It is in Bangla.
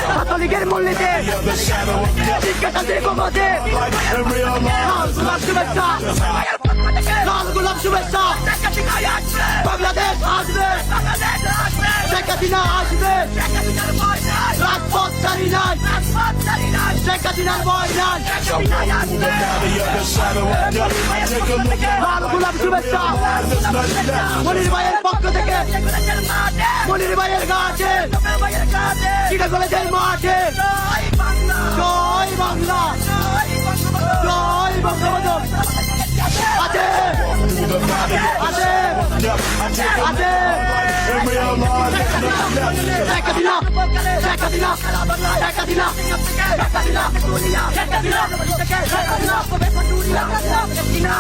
ছাত্রলীগের মূলনীতি শিক্ষাশান্তির পক্ষে শুভেচ্ছা লাল গোলাপ শুভেচ্ছা বাংলাদেশ আসবে শেখ হাসিনা আসবে রাজপথ ছাড়ি নাই শেখ হাসিনার ভয় নাই লাল গোলাপ শুভেচ্ছা মনির ভাইয়ের পক্ষ থেকে মনির ভাইয়ের কাছে চিটা কলেজের মাঠে জয় বাংলা জয় বঙ্গবন্ধু আছে আছে আছে শেখ হাসিনা শেখ হাসিনা শেখ হাসিনা শেখ হাসিনা